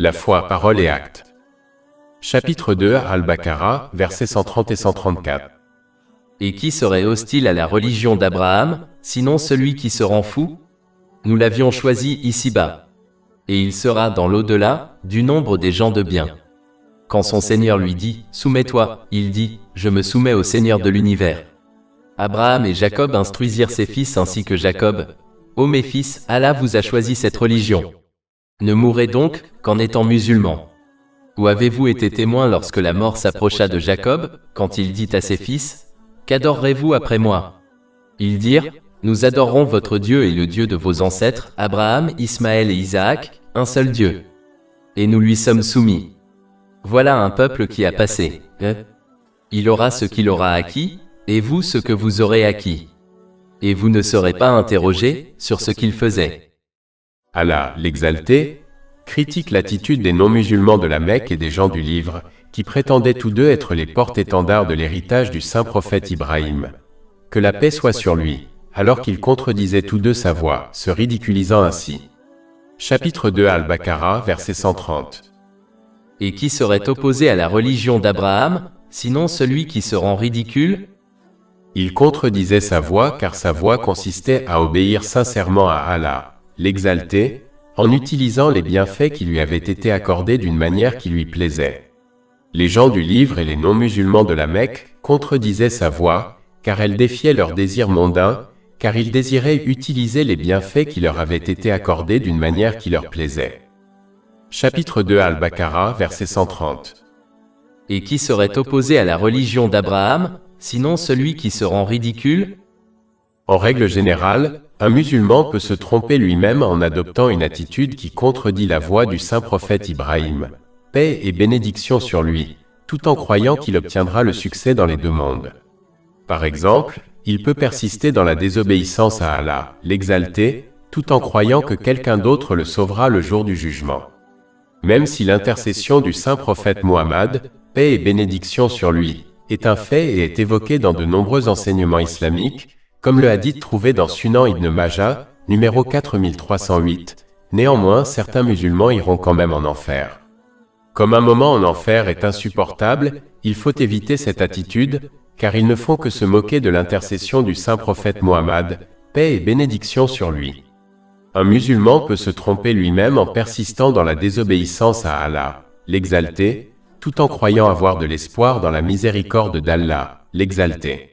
La foi, parole et acte. Chapitre 2 Al-Baqarah, versets 130 et 134. Et qui serait hostile à la religion d'Abraham, sinon celui qui se rend fou? Nous l'avions choisi ici-bas. Et il sera dans l'au-delà, du nombre des gens de bien. Quand son Seigneur lui dit, « Soumets-toi », il dit, « Je me soumets au Seigneur de l'univers ». Abraham et Jacob instruisirent ses fils ainsi que Jacob. « Ô mes fils, Allah vous a choisi cette religion. Ne mourrez donc qu'en étant musulmans. » Ou avez-vous été témoin lorsque la mort s'approcha de Jacob, quand il dit à ses fils, « Qu'adorerez-vous après moi ?» Ils dirent, « Nous adorerons votre Dieu et le Dieu de vos ancêtres, Abraham, Ismaël et Isaac, un seul Dieu. Et nous lui sommes soumis. » Voilà un peuple qui a passé. Il aura ce qu'il aura acquis, et vous ce que vous aurez acquis. Et vous ne serez pas interrogés sur ce qu'il faisait. Allah, l'exalté, critique l'attitude des non-musulmans de la Mecque et des gens du livre, qui prétendaient tous deux être les porte-étendards de l'héritage du saint prophète Ibrahim. Que la paix soit sur lui, alors qu'ils contredisaient tous deux sa voix, se ridiculisant ainsi. Chapitre 2 Al-Baqarah, verset 130. Et qui serait opposé à la religion d'Abraham, sinon celui qui se rend ridicule? Il contredisait sa voix car sa voix consistait à obéir sincèrement à Allah, l'exalté, en utilisant les bienfaits qui lui avaient été accordés d'une manière qui lui plaisait. Les gens du livre et les non-musulmans de la Mecque contredisaient sa voix, car elle défiait leurs désirs mondains, car ils désiraient utiliser les bienfaits qui leur avaient été accordés d'une manière qui leur plaisait. Chapitre 2 Al-Baqarah, verset 130. Et qui serait opposé à la religion d'Abraham, sinon celui qui se rend ridicule? En règle générale, un musulman peut se tromper lui-même en adoptant une attitude qui contredit la voix du saint prophète Ibrahim, paix et bénédiction sur lui, tout en croyant qu'il obtiendra le succès dans les deux mondes. Par exemple, il peut persister dans la désobéissance à Allah, l'exalté, tout en croyant que quelqu'un d'autre le sauvera le jour du jugement. Même si l'intercession du saint prophète Muhammad, paix et bénédiction sur lui, est un fait et est évoqué dans de nombreux enseignements islamiques, comme le hadith trouvé dans Sunan Ibn Majah, numéro 4308, néanmoins certains musulmans iront quand même en enfer. Comme un moment en enfer est insupportable, il faut éviter cette attitude, car ils ne font que se moquer de l'intercession du saint prophète Muhammad, paix et bénédiction sur lui. Un musulman peut se tromper lui-même en persistant dans la désobéissance à Allah, l'exalté, tout en croyant avoir de l'espoir dans la miséricorde d'Allah, l'exalté.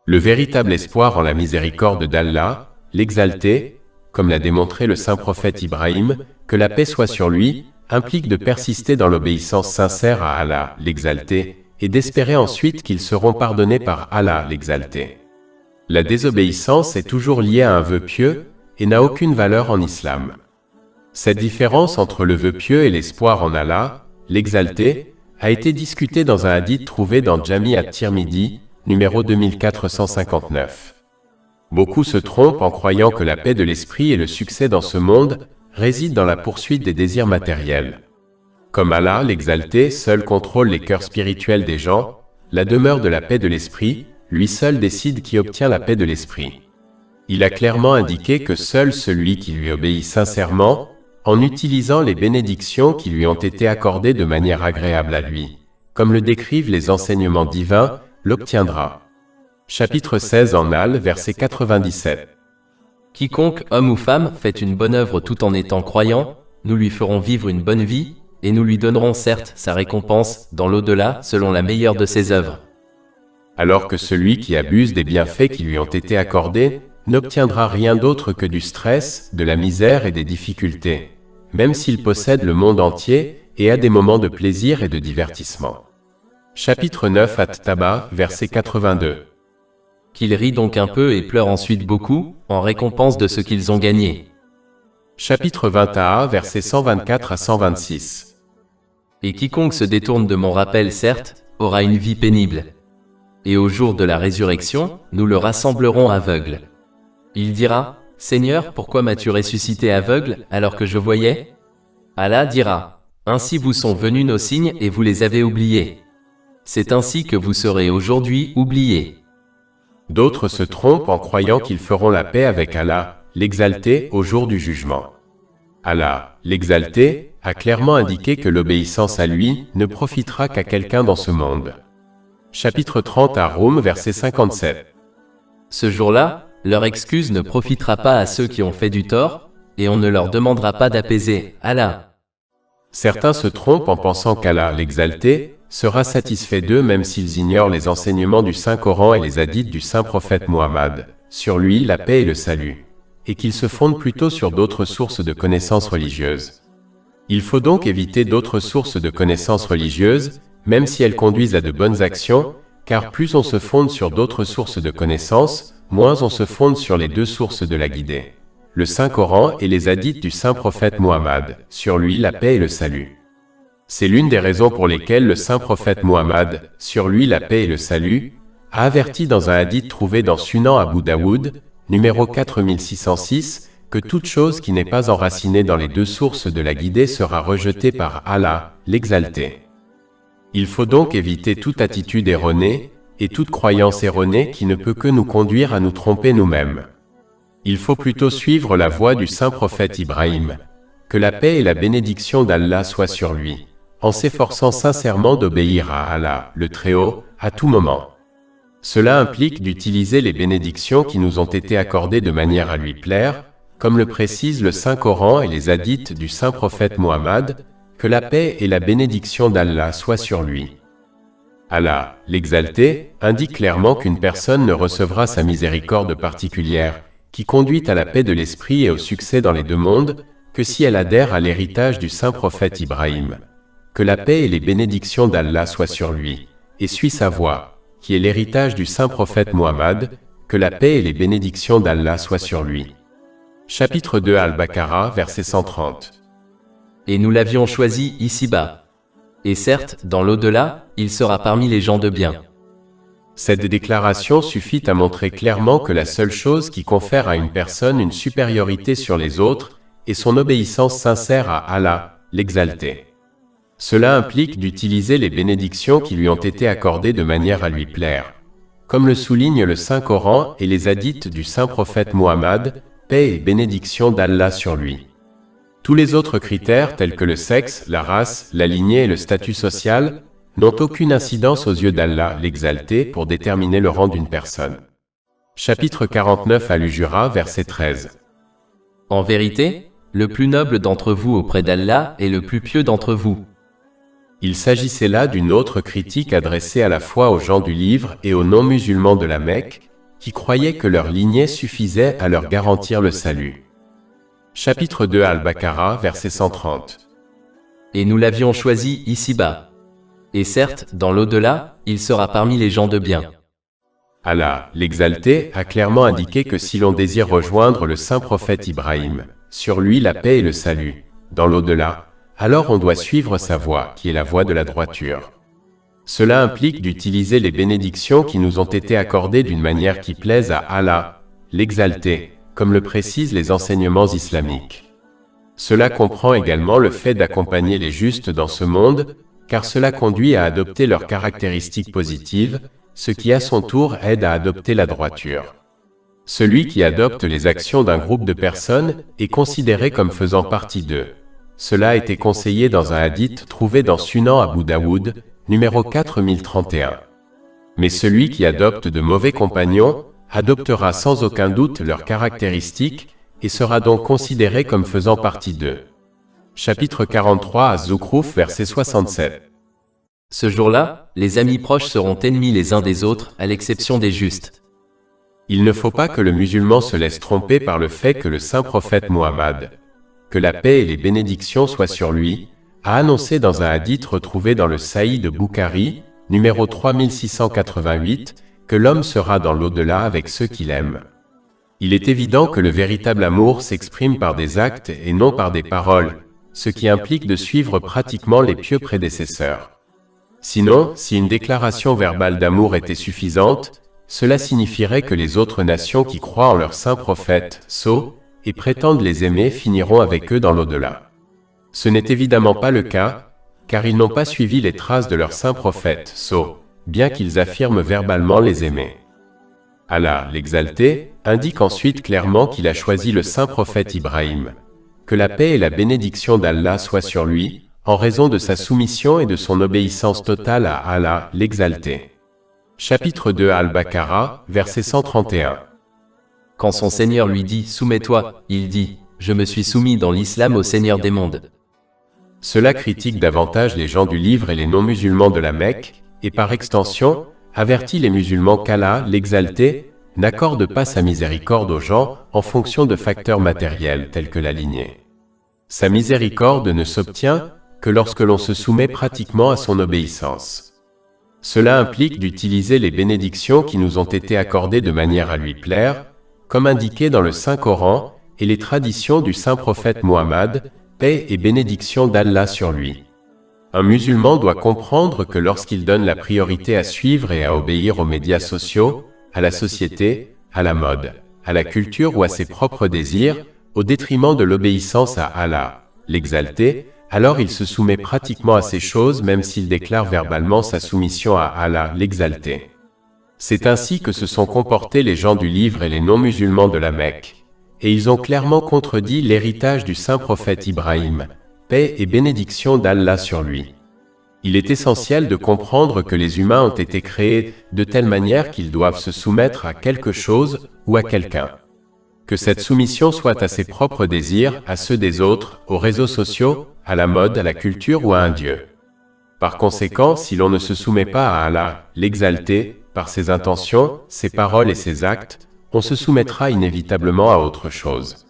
Le véritable espoir en la miséricorde d'Allah, l'exalté, comme l'a démontré le saint prophète Ibrahim, que la paix soit sur lui, implique de persister dans l'obéissance sincère à Allah, l'exalté, et d'espérer ensuite qu'ils seront pardonnés par Allah, l'exalté. La désobéissance est toujours liée à un vœu pieux, et n'a aucune valeur en islam. Cette différence entre le vœu pieux et l'espoir en Allah, l'exalté, a été discutée dans un hadith trouvé dans Jami' at-Tirmidhi, numéro 2459. Beaucoup se trompent en croyant que la paix de l'esprit et le succès dans ce monde résident dans la poursuite des désirs matériels. Comme Allah, l'exalté, seul contrôle les cœurs spirituels des gens, la demeure de la paix de l'esprit, lui seul décide qui obtient la paix de l'esprit. Il a clairement indiqué que seul celui qui lui obéit sincèrement, en utilisant les bénédictions qui lui ont été accordées de manière agréable à lui, comme le décrivent les enseignements divins, l'obtiendra. Chapitre 16 en Al, verset 97. Quiconque, homme ou femme, fait une bonne œuvre tout en étant croyant, nous lui ferons vivre une bonne vie, et nous lui donnerons certes sa récompense dans l'au-delà selon la meilleure de ses œuvres. Alors que celui qui abuse des bienfaits qui lui ont été accordés n'obtiendra rien d'autre que du stress, de la misère et des difficultés, même s'il possède le monde entier et a des moments de plaisir et de divertissement. Chapitre 9 At-Taba, verset 82. Qu'ils rient donc un peu et pleurent ensuite beaucoup, en récompense de ce qu'ils ont gagné. Chapitre 20a, versets 124 à 126. Et quiconque se détourne de mon rappel, certes, aura une vie pénible. Et au jour de la résurrection, nous le rassemblerons aveugle. Il dira, « Seigneur, pourquoi m'as-tu ressuscité aveugle, alors que je voyais ?» Allah dira, « Ainsi vous sont venus nos signes et vous les avez oubliés. C'est ainsi que vous serez aujourd'hui oubliés. » D'autres se trompent en croyant qu'ils feront la paix avec Allah, l'exalté, au jour du jugement. Allah, l'exalté, a clairement indiqué que l'obéissance à lui ne profitera qu'à quelqu'un dans ce monde. Chapitre 30 à Room, verset 57. Ce jour-là, leur excuse ne profitera pas à ceux qui ont fait du tort, et on ne leur demandera pas d'apaiser Allah. Certains se trompent en pensant qu'Allah, l'exalté, sera satisfait d'eux même s'ils ignorent les enseignements du Saint-Coran et les hadiths du Saint-Prophète Muhammad, sur lui la paix et le salut, et qu'ils se fondent plutôt sur d'autres sources de connaissances religieuses. Il faut donc éviter d'autres sources de connaissances religieuses, même si elles conduisent à de bonnes actions, car plus on se fonde sur d'autres sources de connaissances, moins on se fonde sur les deux sources de la guidée, le Saint-Coran et les hadiths du Saint-Prophète Muhammad, sur lui la paix et le salut. C'est l'une des raisons pour lesquelles le Saint-Prophète Muhammad, sur lui la paix et le salut, a averti dans un hadith trouvé dans Sunan Abu Daoud, numéro 4606, que toute chose qui n'est pas enracinée dans les deux sources de la guidée sera rejetée par Allah, l'exalté. Il faut donc éviter toute attitude erronée, et toute croyance erronée qui ne peut que nous conduire à nous tromper nous-mêmes. Il faut plutôt suivre la voie du saint prophète Ibrahim, que la paix et la bénédiction d'Allah soient sur lui, en s'efforçant sincèrement d'obéir à Allah, le Très-Haut, à tout moment. Cela implique d'utiliser les bénédictions qui nous ont été accordées de manière à lui plaire, comme le précise le Saint-Coran et les hadiths du saint prophète Muhammad, que la paix et la bénédiction d'Allah soient sur lui. Allah, l'exalté, indique clairement qu'une personne ne recevra sa miséricorde particulière, qui conduit à la paix de l'esprit et au succès dans les deux mondes, que si elle adhère à l'héritage du saint prophète Ibrahim. Que la paix et les bénédictions d'Allah soient sur lui, et suit sa voie, qui est l'héritage du saint prophète Muhammad, que la paix et les bénédictions d'Allah soient sur lui. Chapitre 2 Al-Baqarah, verset 130. Et nous l'avions choisi ici-bas. Et certes, dans l'au-delà, il sera parmi les gens de bien. Cette déclaration suffit à montrer clairement que la seule chose qui confère à une personne une supériorité sur les autres est son obéissance sincère à Allah, l'exalté. Cela implique d'utiliser les bénédictions qui lui ont été accordées de manière à lui plaire. Comme le souligne le Saint-Coran et les hadiths du saint prophète Muhammad, paix et bénédiction d'Allah sur lui. Tous les autres critères tels que le sexe, la race, la lignée et le statut social n'ont aucune incidence aux yeux d'Allah, l'exalté, pour déterminer le rang d'une personne. Chapitre 49 Al-Hujura, verset 13. En vérité, le plus noble d'entre vous auprès d'Allah est le plus pieux d'entre vous. Il s'agissait là d'une autre critique adressée à la fois aux gens du livre et aux non-musulmans de la Mecque, qui croyaient que leur lignée suffisait à leur garantir le salut. Chapitre 2 Al-Baqarah, verset 130. Et nous l'avions choisi ici-bas. Et certes, dans l'au-delà, il sera parmi les gens de bien. Allah, l'exalté, a clairement indiqué que si l'on désire rejoindre le saint prophète Ibrahim, sur lui la paix et le salut, dans l'au-delà, alors on doit suivre sa voie, qui est la voie de la droiture. Cela implique d'utiliser les bénédictions qui nous ont été accordées d'une manière qui plaise à Allah, l'exalté, comme le précisent les enseignements islamiques. Cela comprend également le fait d'accompagner les justes dans ce monde, car cela conduit à adopter leurs caractéristiques positives, ce qui à son tour aide à adopter la droiture. Celui qui adopte les actions d'un groupe de personnes est considéré comme faisant partie d'eux. Cela a été conseillé dans un hadith trouvé dans Sunan Abu Daoud, numéro 4031. Mais celui qui adopte de mauvais compagnons adoptera sans aucun doute leurs caractéristiques et sera donc considéré comme faisant partie d'eux. Chapitre 43 Az-Zukhruf, verset 67. Ce jour-là, les amis proches seront ennemis les uns des autres, à l'exception des justes. Il ne faut pas que le musulman se laisse tromper par le fait que le saint prophète Muhammad, que la paix et les bénédictions soient sur lui, a annoncé dans un hadith retrouvé dans le Sahih de Bukhari, numéro 3688, que l'homme sera dans l'au-delà avec ceux qu'il aime. Il est évident que le véritable amour s'exprime par des actes et non par des paroles, ce qui implique de suivre pratiquement les pieux prédécesseurs. Sinon, si une déclaration verbale d'amour était suffisante, cela signifierait que les autres nations qui croient en leur saint prophète, sceaux, et prétendent les aimer finiront avec eux dans l'au-delà. Ce n'est évidemment pas le cas, car ils n'ont pas suivi les traces de leur saint prophète, sceaux, bien qu'ils affirment verbalement les aimer. Allah, l'exalté, indique ensuite clairement qu'il a choisi le saint prophète Ibrahim, que que la paix et la bénédiction d'Allah soient sur lui, en raison de sa soumission et de son obéissance totale à Allah, l'Exalté. Chapitre 2 Al-Baqarah, verset 131. Quand son Seigneur lui dit « Soumets-toi », il dit « Je me suis soumis dans l'islam au Seigneur des mondes ». Cela critique davantage les gens du livre et les non-musulmans de la Mecque, et par extension, avertit les musulmans qu'Allah, l'Exalté, n'accorde pas sa miséricorde aux gens en fonction de facteurs matériels tels que la lignée. Sa miséricorde ne s'obtient que lorsque l'on se soumet pratiquement à son obéissance. Cela implique d'utiliser les bénédictions qui nous ont été accordées de manière à lui plaire, comme indiqué dans le Saint-Coran et les traditions du saint prophète Muhammad, paix et bénédiction d'Allah sur lui. Un musulman doit comprendre que lorsqu'il donne la priorité à suivre et à obéir aux médias sociaux, à la société, à la mode, à la culture ou à ses propres désirs, au détriment de l'obéissance à Allah, l'Exalté, alors il se soumet pratiquement à ces choses même s'il déclare verbalement sa soumission à Allah, l'Exalté. C'est ainsi que se sont comportés les gens du livre et les non-musulmans de la Mecque, et ils ont clairement contredit l'héritage du saint prophète Ibrahim, paix et bénédiction d'Allah sur lui. Il est essentiel de comprendre que les humains ont été créés de telle manière qu'ils doivent se soumettre à quelque chose ou à quelqu'un. Que cette soumission soit à ses propres désirs, à ceux des autres, aux réseaux sociaux, à la mode, à la culture ou à un Dieu. Par conséquent, si l'on ne se soumet pas à Allah, l'Exalté, par ses intentions, ses paroles et ses actes, on se soumettra inévitablement à autre chose.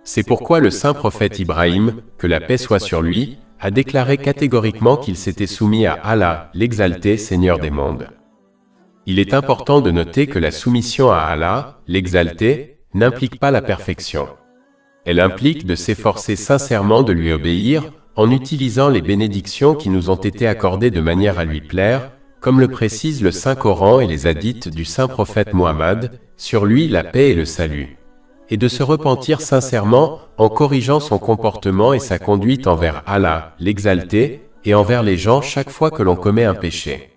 C'est pourquoi le saint prophète Ibrahim, que la paix soit sur lui, a déclaré catégoriquement qu'il s'était soumis à Allah, l'Exalté, Seigneur des mondes. Il est important de noter que la soumission à Allah, l'Exalté, n'implique pas la perfection. Elle implique de s'efforcer sincèrement de lui obéir, en utilisant les bénédictions qui nous ont été accordées de manière à lui plaire, comme le précise le Saint-Coran et les hadiths du saint prophète Muhammad, sur lui la paix et le salut, et de se repentir sincèrement en corrigeant son comportement et sa conduite envers Allah, l'Exalté, et envers les gens chaque fois que l'on commet un péché.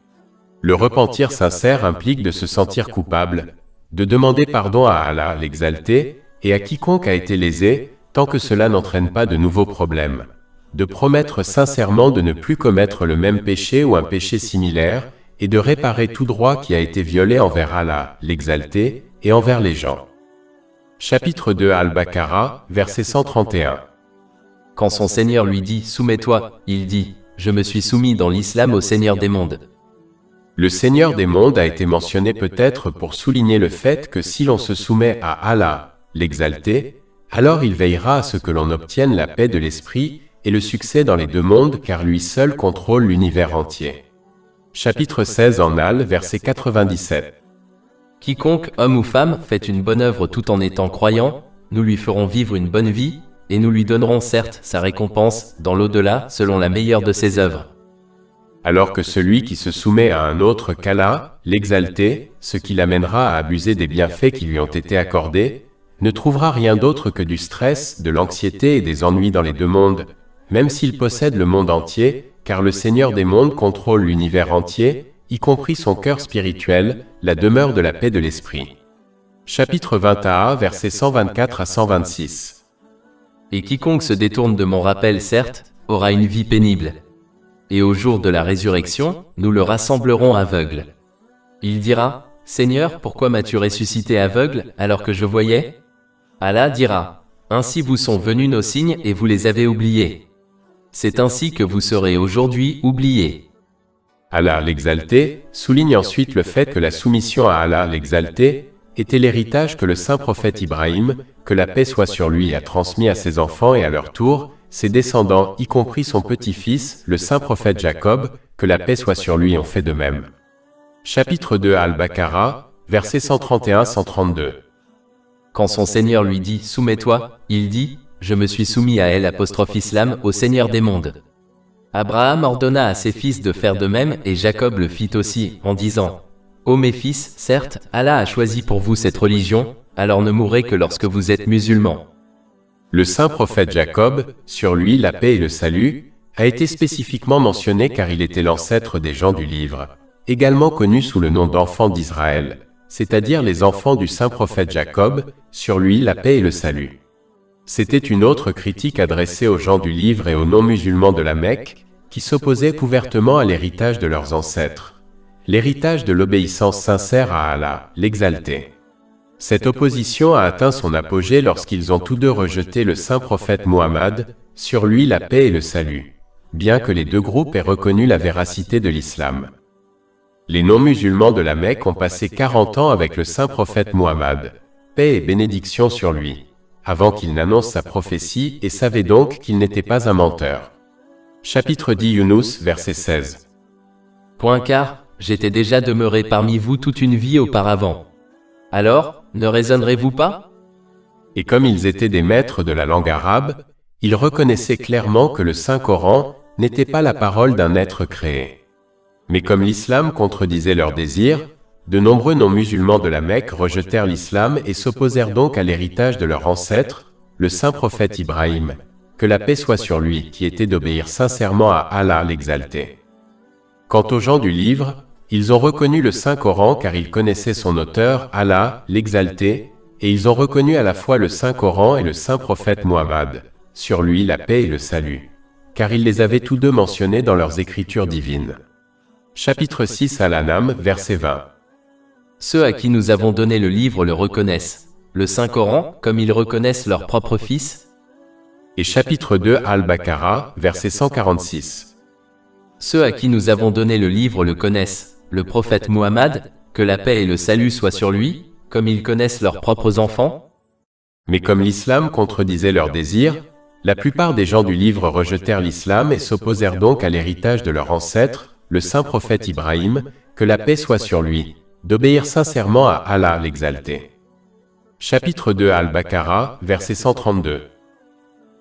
Le repentir sincère implique de se sentir coupable, de demander pardon à Allah, l'Exalté, et à quiconque a été lésé, tant que cela n'entraîne pas de nouveaux problèmes, de promettre sincèrement de ne plus commettre le même péché ou un péché similaire, et de réparer tout droit qui a été violé envers Allah, l'Exalté, et envers les gens. Chapitre 2 Al-Baqarah, verset 131. Quand son Seigneur lui dit « Soumets-toi », il dit « Je me suis soumis dans l'islam au Seigneur des mondes ». Le Seigneur des mondes a été mentionné peut-être pour souligner le fait que si l'on se soumet à Allah, l'Exalté, alors il veillera à ce que l'on obtienne la paix de l'esprit et le succès dans les deux mondes car lui seul contrôle l'univers entier. Chapitre 16 en Al, verset 97. Quiconque, homme ou femme, fait une bonne œuvre tout en étant croyant, nous lui ferons vivre une bonne vie, et nous lui donnerons certes sa récompense dans l'au-delà selon la meilleure de ses œuvres. Alors que celui qui se soumet à un autre qu'Allah, l'Exalté, ce qui l'amènera à abuser des bienfaits qui lui ont été accordés, ne trouvera rien d'autre que du stress, de l'anxiété et des ennuis dans les deux mondes, même s'il possède le monde entier, car le Seigneur des mondes contrôle l'univers entier, y compris son cœur spirituel, la demeure de la paix de l'esprit. Chapitre 21, versets 124 à 126. Et quiconque se détourne de mon rappel, certes, aura une vie pénible. Et au jour de la résurrection, nous le rassemblerons aveugle. Il dira, Seigneur, pourquoi m'as-tu ressuscité aveugle alors que je voyais? Allah dira, ainsi vous sont venus nos signes et vous les avez oubliés. C'est ainsi que vous serez aujourd'hui oubliés. Allah l'Exalté souligne ensuite le fait que la soumission à Allah l'Exalté était l'héritage que le saint prophète Ibrahim, que la paix soit sur lui, a transmis à ses enfants et à leur tour, ses descendants, y compris son petit-fils, le saint prophète Jacob, que la paix soit sur lui, ont fait de même. Chapitre 2 Al-Baqarah, versets 131-132. Quand son Seigneur lui dit « Soumets-toi », il dit « Je me suis soumis à elle ', au Seigneur des mondes ». Abraham ordonna à ses fils de faire de même et Jacob le fit aussi, en disant « Ô mes fils, certes, Allah a choisi pour vous cette religion, alors ne mourrez que lorsque vous êtes musulmans. » Le saint prophète Jacob, sur lui la paix et le salut, a été spécifiquement mentionné car il était l'ancêtre des gens du livre, également connu sous le nom d'enfants d'Israël, c'est-à-dire les enfants du saint prophète Jacob, sur lui la paix et le salut. C'était une autre critique adressée aux gens du livre et aux non-musulmans de la Mecque, qui s'opposaient ouvertement à l'héritage de leurs ancêtres, l'héritage de l'obéissance sincère à Allah, l'exalté. Cette opposition a atteint son apogée lorsqu'ils ont tous deux rejeté le saint prophète Muhammad, sur lui la paix et le salut, bien que les deux groupes aient reconnu la véracité de l'islam. Les non-musulmans de la Mecque ont passé 40 ans avec le saint prophète Muhammad, paix et bénédiction sur lui, avant qu'il n'annonce sa prophétie et savaient donc qu'il n'était pas un menteur. Chapitre 10 Yunus, verset 16. Car j'étais déjà demeuré parmi vous toute une vie auparavant. Alors, ne raisonnerez-vous pas? Et comme ils étaient des maîtres de la langue arabe, ils reconnaissaient clairement que le Saint-Coran n'était pas la parole d'un être créé. Mais comme l'islam contredisait leurs désirs, de nombreux non-musulmans de la Mecque rejetèrent l'islam et s'opposèrent donc à l'héritage de leur ancêtre, le saint prophète Ibrahim, que la paix soit sur lui, qui était d'obéir sincèrement à Allah l'exalté. Quant aux gens du livre, ils ont reconnu le Saint-Coran car ils connaissaient son auteur, Allah, l'exalté, et ils ont reconnu à la fois le Saint-Coran et le Saint-Prophète Muhammad, sur lui la paix et le salut, car ils les avaient tous deux mentionnés dans leurs écritures divines. Chapitre 6 Al-An'am, verset 20. Ceux à qui nous avons donné le livre le reconnaissent, le Saint-Coran, comme ils reconnaissent leur propre fils. Et chapitre 2 Al-Baqarah, verset 146. Ceux à qui nous avons donné le livre le connaissent, le prophète Muhammad, que la paix et le salut soient sur lui, comme ils connaissent leurs propres enfants. Mais comme l'islam contredisait leurs désirs, la plupart des gens du livre rejetèrent l'islam et s'opposèrent donc à l'héritage de leur ancêtre, le saint prophète Ibrahim, que la paix soit sur lui, d'obéir sincèrement à Allah l'exalté. Chapitre 2 Al-Baqarah, verset 132.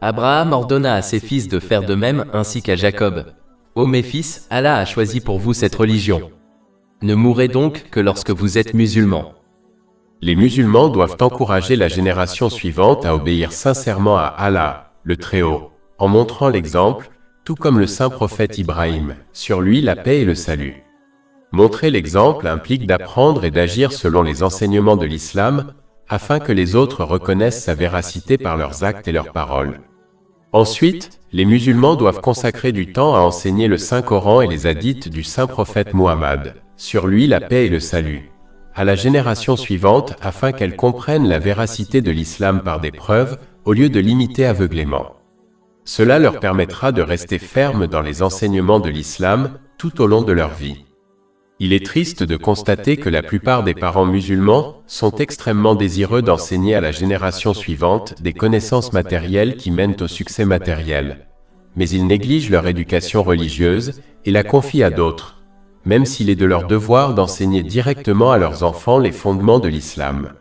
Abraham ordonna à ses fils de faire de même ainsi qu'à Jacob. Ô mes fils, Allah a choisi pour vous cette religion. Ne mourrez donc que lorsque vous êtes musulmans. Les musulmans doivent encourager la génération suivante à obéir sincèrement à Allah, le Très-Haut, en montrant l'exemple, tout comme le saint prophète Ibrahim, sur lui la paix et le salut. Montrer l'exemple implique d'apprendre et d'agir selon les enseignements de l'islam, afin que les autres reconnaissent sa véracité par leurs actes et leurs paroles. Ensuite, les musulmans doivent consacrer du temps à enseigner le Saint-Coran et les hadiths du saint prophète Muhammad, sur lui la paix et le salut, à la génération suivante afin qu'elle comprenne la véracité de l'islam par des preuves, au lieu de l'imiter aveuglément. Cela leur permettra de rester fermes dans les enseignements de l'islam tout au long de leur vie. Il est triste de constater que la plupart des parents musulmans sont extrêmement désireux d'enseigner à la génération suivante des connaissances matérielles qui mènent au succès matériel. Mais ils négligent leur éducation religieuse et la confient à d'autres, même s'il est de leur devoir d'enseigner directement à leurs enfants les fondements de l'islam.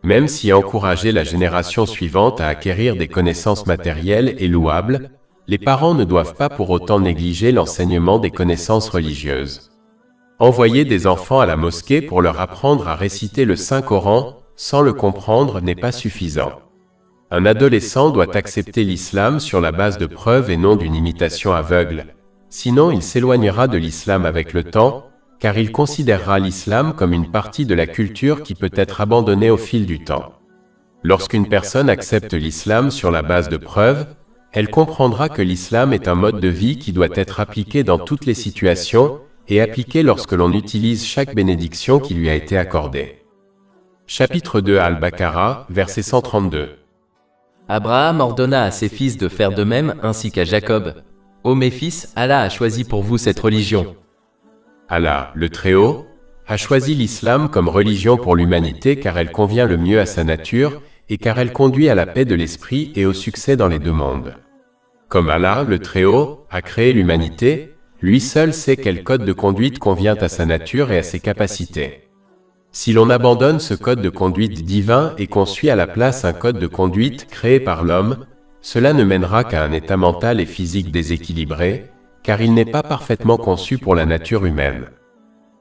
Même si encourager la génération suivante à acquérir des connaissances matérielles est louable, les parents ne doivent pas pour autant négliger l'enseignement des connaissances religieuses. Envoyer des enfants à la mosquée pour leur apprendre à réciter le Saint-Coran, sans le comprendre, n'est pas suffisant. Un adolescent doit accepter l'islam sur la base de preuves et non d'une imitation aveugle. Sinon il s'éloignera de l'islam avec le temps, car il considérera l'islam comme une partie de la culture qui peut être abandonnée au fil du temps. Lorsqu'une personne accepte l'islam sur la base de preuves, elle comprendra que l'islam est un mode de vie qui doit être appliqué dans toutes les situations, et appliqué lorsque l'on utilise chaque bénédiction qui lui a été accordée. Chapitre 2 Al-Baqarah, verset 132. Abraham ordonna à ses fils de faire de même ainsi qu'à Jacob. Ô mes fils, Allah a choisi pour vous cette religion. Allah, le Très-Haut, a choisi l'islam comme religion pour l'humanité car elle convient le mieux à sa nature et car elle conduit à la paix de l'esprit et au succès dans les deux mondes. Comme Allah, le Très-Haut, a créé l'humanité, lui seul sait quel code de conduite convient à sa nature et à ses capacités. Si l'on abandonne ce code de conduite divin et qu'on suit à la place un code de conduite créé par l'homme, cela ne mènera qu'à un état mental et physique déséquilibré, car il n'est pas parfaitement conçu pour la nature humaine.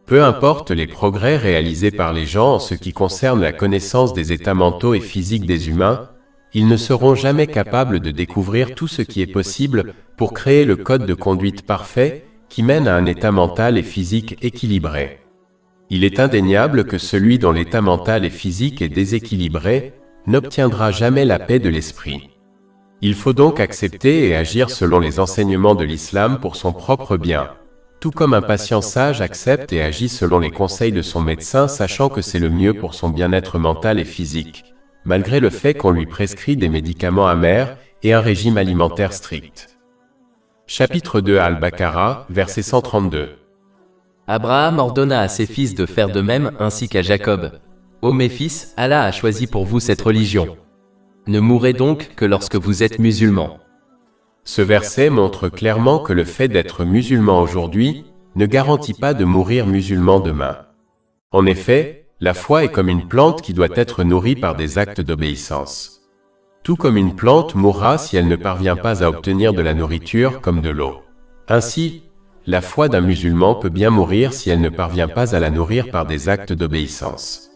Peu importe les progrès réalisés par les gens en ce qui concerne la connaissance des états mentaux et physiques des humains, ils ne seront jamais capables de découvrir tout ce qui est possible pour créer le code de conduite parfait qui mène à un état mental et physique équilibré. Il est indéniable que celui dont l'état mental et physique est déséquilibré n'obtiendra jamais la paix de l'esprit. Il faut donc accepter et agir selon les enseignements de l'islam pour son propre bien, tout comme un patient sage accepte et agit selon les conseils de son médecin sachant que c'est le mieux pour son bien-être mental et physique, malgré le fait qu'on lui prescrit des médicaments amers et un régime alimentaire strict. Chapitre 2 Al-Baqarah, verset 132. Abraham ordonna à ses fils de faire de même ainsi qu'à Jacob. Ô mes fils, Allah a choisi pour vous cette religion. Ne mourrez donc que lorsque vous êtes musulmans. Ce verset montre clairement que le fait d'être musulman aujourd'hui ne garantit pas de mourir musulman demain. En effet, la foi est comme une plante qui doit être nourrie par des actes d'obéissance. Tout comme une plante mourra si elle ne parvient pas à obtenir de la nourriture comme de l'eau. Ainsi, la foi d'un musulman peut bien mourir si elle ne parvient pas à la nourrir par des actes d'obéissance.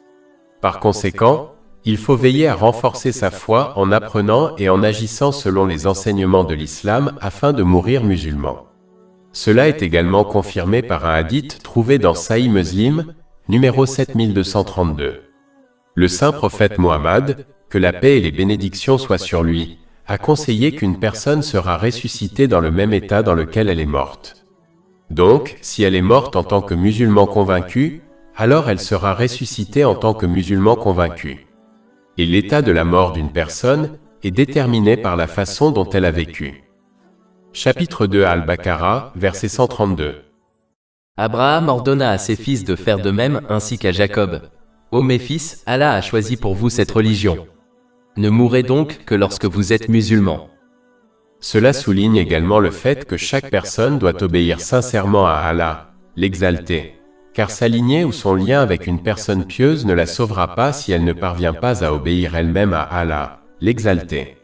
Par conséquent, il faut veiller à renforcer sa foi en apprenant et en agissant selon les enseignements de l'islam afin de mourir musulman. Cela est également confirmé par un hadith trouvé dans Sahih Muslim, numéro 7232. Le saint prophète Mohammed, que la paix et les bénédictions soient sur lui, a conseillé qu'une personne sera ressuscitée dans le même état dans lequel elle est morte. Donc, si elle est morte en tant que musulman convaincu, alors elle sera ressuscitée en tant que musulman convaincu. Et l'état de la mort d'une personne est déterminé par la façon dont elle a vécu. Chapitre 2 Al-Baqarah, verset 132. Abraham ordonna à ses fils de faire de même ainsi qu'à Jacob. Ô mes fils, Allah a choisi pour vous cette religion. Ne mourrez donc que lorsque vous êtes musulmans. Cela souligne également le fait que chaque personne doit obéir sincèrement à Allah, l'exalté, car sa lignée ou son lien avec une personne pieuse ne la sauvera pas si elle ne parvient pas à obéir elle-même à Allah, l'exalté.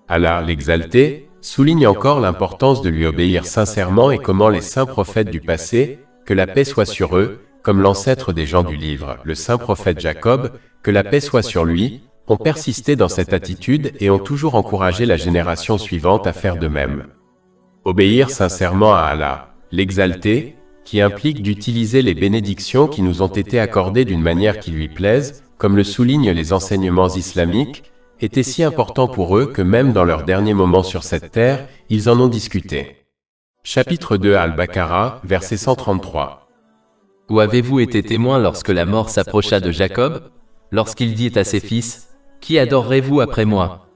Allah, l'exalté, souligne encore l'importance de lui obéir sincèrement et comment les saints prophètes du passé, que la paix soit sur eux, comme l'ancêtre des gens du livre, le saint prophète Jacob, que la paix soit sur lui, ont persisté dans cette attitude et ont toujours encouragé la génération suivante à faire de même. Obéir sincèrement à Allah, l'exalté, qui implique d'utiliser les bénédictions qui nous ont été accordées d'une manière qui lui plaise, comme le soulignent les enseignements islamiques, était si important pour eux que même dans leurs derniers moments sur cette terre, ils en ont discuté. Chapitre 2 Al-Baqarah, verset 133. Ou avez-vous été témoin lorsque la mort s'approcha de Jacob, lorsqu'il dit à ses fils, « Qui adorerez-vous après moi ?»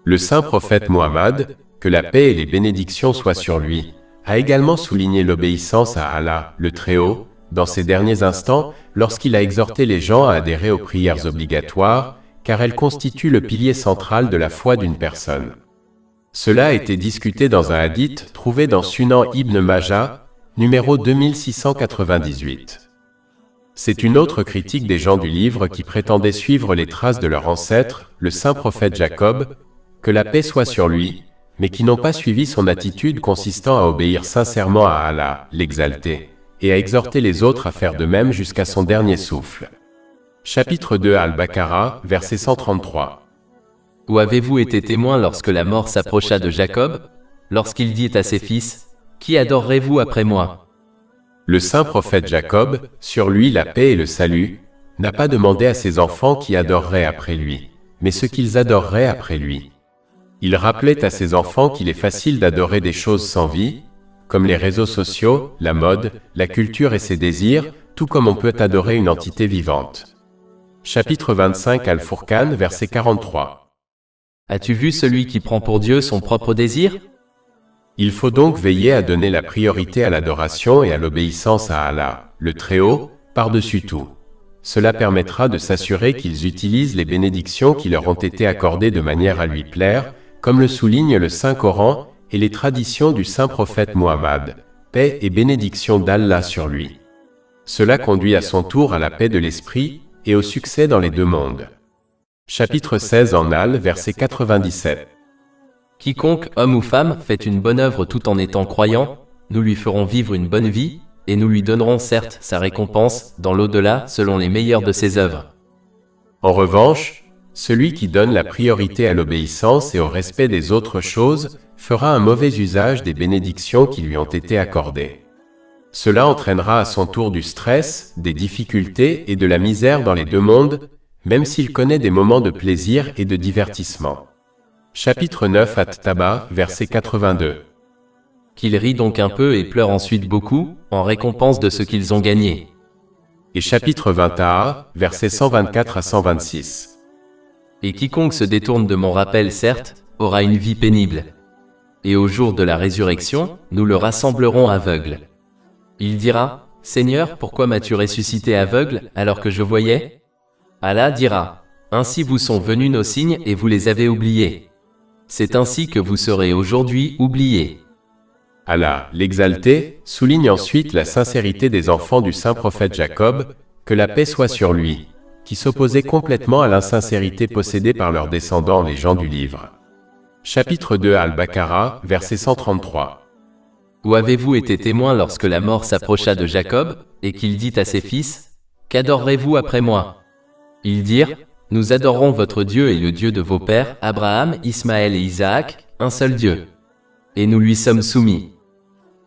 Le saint prophète Mohammed, que la paix et les bénédictions soient sur lui, a également souligné l'obéissance à Allah, le Très-Haut, dans ces derniers instants, lorsqu'il a exhorté les gens à adhérer aux prières obligatoires, car elles constituent le pilier central de la foi d'une personne. Cela a été discuté dans un hadith trouvé dans Sunan Ibn Majah, numéro 2698. C'est une autre critique des gens du livre qui prétendaient suivre les traces de leur ancêtre, le saint prophète Jacob, que la paix soit sur lui, mais qui n'ont pas suivi son attitude consistant à obéir sincèrement à Allah, l'exalté, et à exhorter les autres à faire de même jusqu'à son dernier souffle. Chapitre 2 Al-Baqarah, verset 133. Ou avez-vous été témoin lorsque la mort s'approcha de Jacob, lorsqu'il dit à ses fils, « Qui adorerez-vous après moi ?» Le saint prophète Jacob, sur lui la paix et le salut, n'a pas demandé à ses enfants qui adoreraient après lui, mais ce qu'ils adoreraient après lui. Il rappelait à ses enfants qu'il est facile d'adorer des choses sans vie, comme les réseaux sociaux, la mode, la culture et ses désirs, tout comme on peut adorer une entité vivante. Chapitre 25 Al-Furqan, verset 43. As-tu vu celui qui prend pour Dieu son propre désir? Il faut donc veiller à donner la priorité à l'adoration et à l'obéissance à Allah, le Très-Haut, par-dessus tout. Cela permettra de s'assurer qu'ils utilisent les bénédictions qui leur ont été accordées de manière à lui plaire, comme le souligne le Saint-Coran et les traditions du saint prophète Mohammed, paix et bénédiction d'Allah sur lui. Cela conduit à son tour à la paix de l'esprit et au succès dans les deux mondes. Chapitre 16 en Al, verset 97. Quiconque, homme ou femme, fait une bonne œuvre tout en étant croyant, nous lui ferons vivre une bonne vie, et nous lui donnerons certes sa récompense dans l'au-delà selon les meilleures de ses œuvres. En revanche, celui qui donne la priorité à l'obéissance et au respect des autres choses fera un mauvais usage des bénédictions qui lui ont été accordées. Cela entraînera à son tour du stress, des difficultés et de la misère dans les deux mondes, même s'il connaît des moments de plaisir et de divertissement. Chapitre 9 At-Taba, verset 82. Qu'ils rient donc un peu et pleurent ensuite beaucoup, en récompense de ce qu'ils ont gagné. Et chapitre 20 Taha, versets 124 à 126. Et quiconque se détourne de mon rappel, certes, aura une vie pénible. Et au jour de la résurrection, nous le rassemblerons aveugle. Il dira, Seigneur, pourquoi m'as-tu ressuscité aveugle, alors que je voyais? Allah dira, ainsi vous sont venus nos signes et vous les avez oubliés. C'est ainsi que vous serez aujourd'hui oubliés. Allah, l'exalté, souligne ensuite la sincérité des enfants du saint prophète Jacob, que la paix soit sur lui, qui s'opposait complètement à l'insincérité possédée par leurs descendants les gens du livre. Chapitre 2 Al-Baqarah, verset 133. Où avez-vous été témoin lorsque la mort s'approcha de Jacob, et qu'il dit à ses fils, qu'adorerez-vous après moi? Ils dirent, nous adorerons votre Dieu et le Dieu de vos pères, Abraham, Ismaël et Isaac, un seul Dieu. Et nous lui sommes soumis.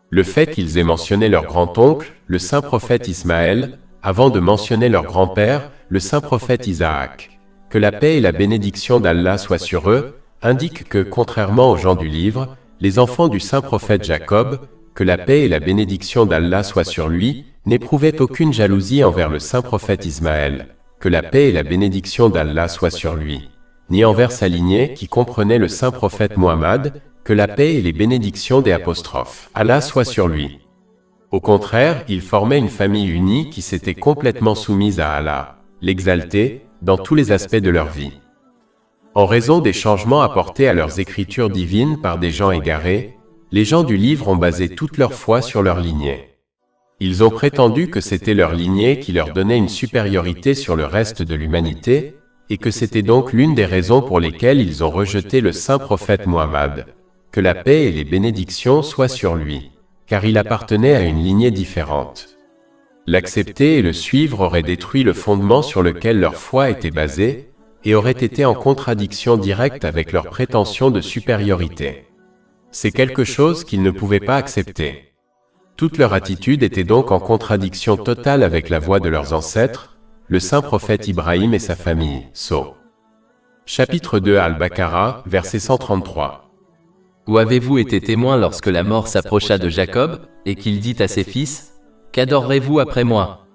Le fait qu'ils aient mentionné leur grand-oncle, le saint prophète Ismaël, avant de mentionner leur grand-père, le saint prophète Isaac, que la paix et la bénédiction d'Allah soient sur eux, indique que, contrairement aux gens du livre, les enfants du saint prophète Jacob, que la paix et la bénédiction d'Allah soient sur lui, n'éprouvaient aucune jalousie envers le saint prophète Ismaël, que la paix et la bénédiction d'Allah soient sur lui, ni envers sa lignée qui comprenait le saint prophète Muhammad, que la paix et les bénédictions des apostrophes Allah soient sur lui. Au contraire, ils formaient une famille unie qui s'était complètement soumise à Allah, l'exalté, dans tous les aspects de leur vie. En raison des changements apportés à leurs écritures divines par des gens égarés, les gens du livre ont basé toute leur foi sur leur lignée. Ils ont prétendu que c'était leur lignée qui leur donnait une supériorité sur le reste de l'humanité, et que c'était donc l'une des raisons pour lesquelles ils ont rejeté le saint prophète Muhammad, que la paix et les bénédictions soient sur lui, car il appartenait à une lignée différente. L'accepter et le suivre aurait détruit le fondement sur lequel leur foi était basée, et aurait été en contradiction directe avec leurs prétentions de supériorité. C'est quelque chose qu'ils ne pouvaient pas accepter. Toute leur attitude était donc en contradiction totale avec la voie de leurs ancêtres, le saint prophète Ibrahim et sa famille. Chapitre 2 Al-Baqarah, verset 133. Où avez-vous été témoin lorsque la mort s'approcha de Jacob, et qu'il dit à ses fils, qu'adorerez-vous après moi?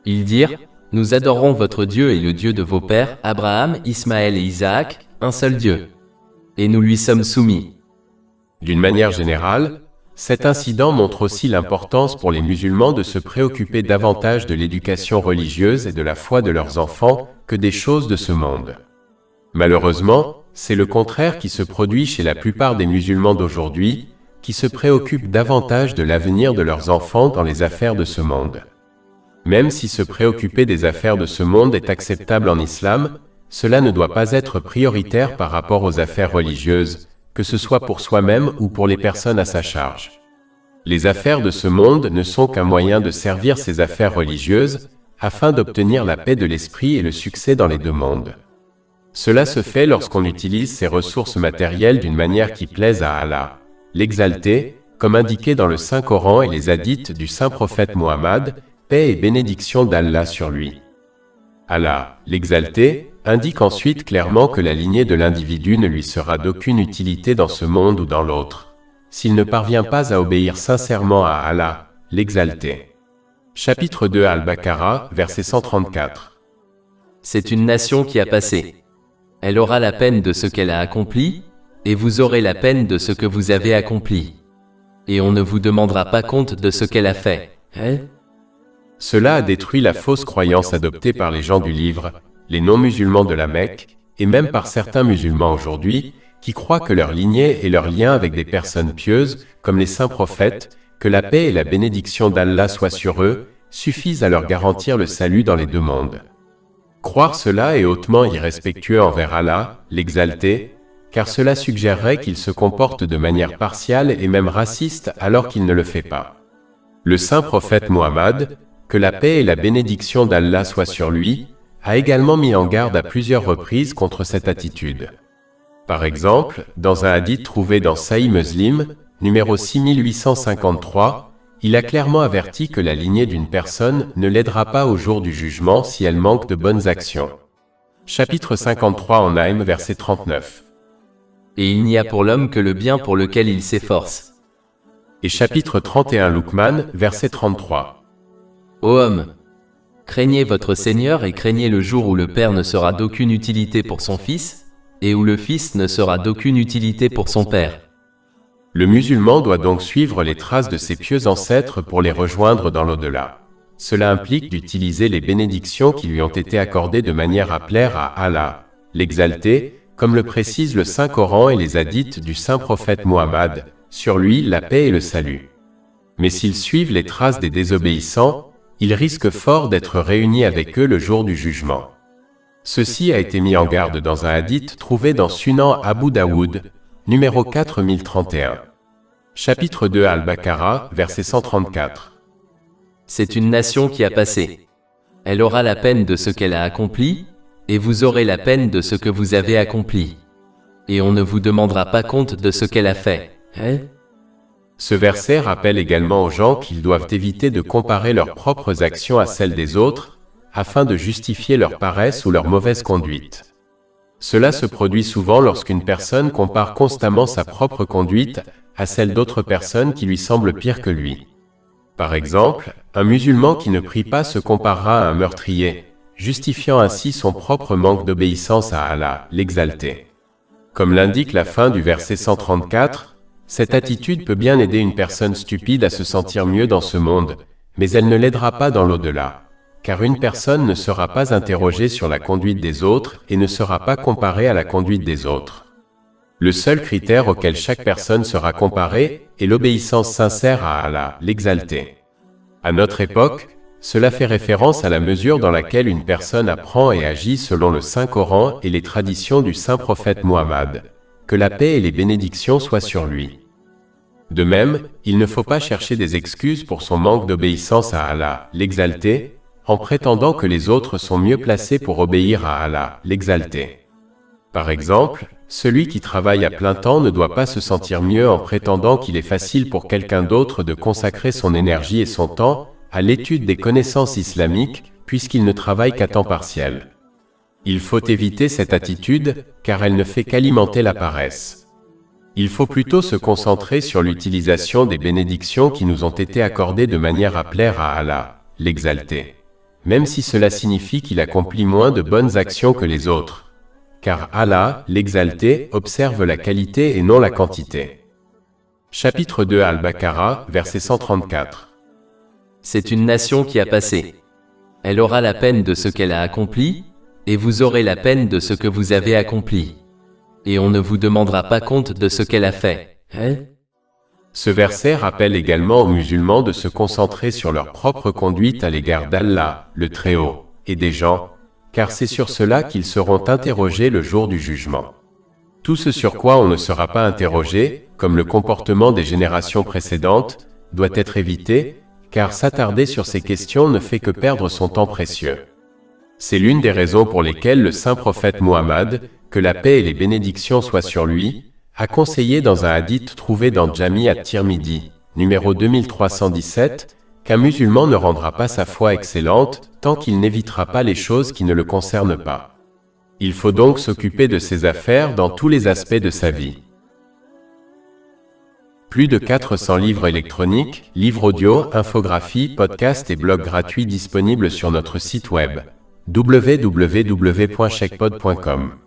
Ils dirent, nous adorerons votre Dieu et le Dieu de vos pères, Abraham, Ismaël et Isaac, un seul Dieu. Et nous lui sommes soumis. D'une manière générale, cet incident montre aussi l'importance pour les musulmans de se préoccuper davantage de l'éducation religieuse et de la foi de leurs enfants que des choses de ce monde. Malheureusement, c'est le contraire qui se produit chez la plupart des musulmans d'aujourd'hui, qui se préoccupent davantage de l'avenir de leurs enfants dans les affaires de ce monde. Même si se préoccuper des affaires de ce monde est acceptable en islam, cela ne doit pas être prioritaire par rapport aux affaires religieuses, que ce soit pour soi-même ou pour les personnes à sa charge. Les affaires de ce monde ne sont qu'un moyen de servir ces affaires religieuses, afin d'obtenir la paix de l'esprit et le succès dans les deux mondes. Cela se fait lorsqu'on utilise ces ressources matérielles d'une manière qui plaise à Allah, l'exalté, comme indiqué dans le Saint-Coran et les hadiths du saint prophète Muhammad, paix et bénédiction d'Allah sur lui. Allah, l'exalté, indique ensuite clairement que la lignée de l'individu ne lui sera d'aucune utilité dans ce monde ou dans l'autre, s'il ne parvient pas à obéir sincèrement à Allah, l'exalté. Chapitre 2 Al-Baqarah, verset 134. C'est une nation qui a passé. Elle aura la peine de ce qu'elle a accompli, et vous aurez la peine de ce que vous avez accompli. Et on ne vous demandera pas compte de ce qu'elle a fait. Cela a détruit la fausse croyance adoptée par les gens du livre, les non-musulmans de la Mecque, et même par certains musulmans aujourd'hui, qui croient que leur lignée et leur lien avec des personnes pieuses, comme les saints prophètes, que la paix et la bénédiction d'Allah soient sur eux, suffisent à leur garantir le salut dans les deux mondes. Croire cela est hautement irrespectueux envers Allah, l'exalté, car cela suggérerait qu'il se comporte de manière partiale et même raciste alors qu'il ne le fait pas. Le saint prophète Muhammad, que la paix et la bénédiction d'Allah soient sur lui, a également mis en garde à plusieurs reprises contre cette attitude. Par exemple, dans un hadith trouvé dans Sahih Muslim, numéro 6853, il a clairement averti que la lignée d'une personne ne l'aidera pas au jour du jugement si elle manque de bonnes actions. Chapitre 53 en Naïm, verset 39. Et il n'y a pour l'homme que le bien pour lequel il s'efforce. Et chapitre 31 Luqman, verset 33. Ô homme, craignez votre Seigneur et craignez le jour où le père ne sera d'aucune utilité pour son fils, et où le fils ne sera d'aucune utilité pour son père. Le musulman doit donc suivre les traces de ses pieux ancêtres pour les rejoindre dans l'au-delà. Cela implique d'utiliser les bénédictions qui lui ont été accordées de manière à plaire à Allah, l'Exalté, comme le précise le Saint-Coran et les hadiths du Saint-Prophète Muhammad, sur lui la paix et le salut. Mais s'ils suivent les traces des désobéissants, ils risquent fort d'être réunis avec eux le jour du jugement. Ceci a été mis en garde dans un hadith trouvé dans Sunan Abu Daoud, numéro 4031. Chapitre 2 Al-Baqarah, verset 134. C'est une nation qui a passé. Elle aura la peine de ce qu'elle a accompli, et vous aurez la peine de ce que vous avez accompli. Et on ne vous demandera pas compte de ce qu'elle a fait. Ce verset rappelle également aux gens qu'ils doivent éviter de comparer leurs propres actions à celles des autres, afin de justifier leur paresse ou leur mauvaise conduite. Cela se produit souvent lorsqu'une personne compare constamment sa propre conduite à celle d'autres personnes qui lui semblent pires que lui. Par exemple, un musulman qui ne prie pas se comparera à un meurtrier, justifiant ainsi son propre manque d'obéissance à Allah, l'Exalté. Comme l'indique la fin du verset 134, cette attitude peut bien aider une personne stupide à se sentir mieux dans ce monde, mais elle ne l'aidera pas dans l'au-delà, car une personne ne sera pas interrogée sur la conduite des autres et ne sera pas comparée à la conduite des autres. Le seul critère auquel chaque personne sera comparée est l'obéissance sincère à Allah, l'Exalté. À notre époque, cela fait référence à la mesure dans laquelle une personne apprend et agit selon le Saint-Coran et les traditions du Saint-Prophète Muhammad, que la paix et les bénédictions soient sur lui. De même, il ne faut pas chercher des excuses pour son manque d'obéissance à Allah, l'Exalté, en prétendant que les autres sont mieux placés pour obéir à Allah, l'Exalté. Par exemple, celui qui travaille à plein temps ne doit pas se sentir mieux en prétendant qu'il est facile pour quelqu'un d'autre de consacrer son énergie et son temps à l'étude des connaissances islamiques, puisqu'il ne travaille qu'à temps partiel. Il faut éviter cette attitude, car elle ne fait qu'alimenter la paresse. Il faut plutôt se concentrer sur l'utilisation des bénédictions qui nous ont été accordées de manière à plaire à Allah, l'Exalté, même si cela signifie qu'il accomplit moins de bonnes actions que les autres, car Allah, l'Exalté, observe la qualité et non la quantité. Chapitre 2 Al-Baqarah, verset 134. C'est une nation qui a passé. Elle aura la peine de ce qu'elle a accompli, et vous aurez la peine de ce que vous avez accompli. Et on ne vous demandera pas compte de ce qu'elle a fait. Ce verset rappelle également aux musulmans de se concentrer sur leur propre conduite à l'égard d'Allah, le Très-Haut, et des gens, car c'est sur cela qu'ils seront interrogés le jour du jugement. Tout ce sur quoi on ne sera pas interrogé, comme le comportement des générations précédentes, doit être évité, car s'attarder sur ces questions ne fait que perdre son temps précieux. C'est l'une des raisons pour lesquelles le saint prophète Muhammad, que la paix et les bénédictions soient sur lui, a conseillé dans un hadith trouvé dans Jami at-Tirmidhi, numéro 2317, qu'un musulman ne rendra pas sa foi excellente tant qu'il n'évitera pas les choses qui ne le concernent pas. Il faut donc s'occuper de ses affaires dans tous les aspects de sa vie. Plus de 400 livres électroniques, livres audio, infographies, podcasts et blogs gratuits disponibles sur notre site web www.chekpod.com.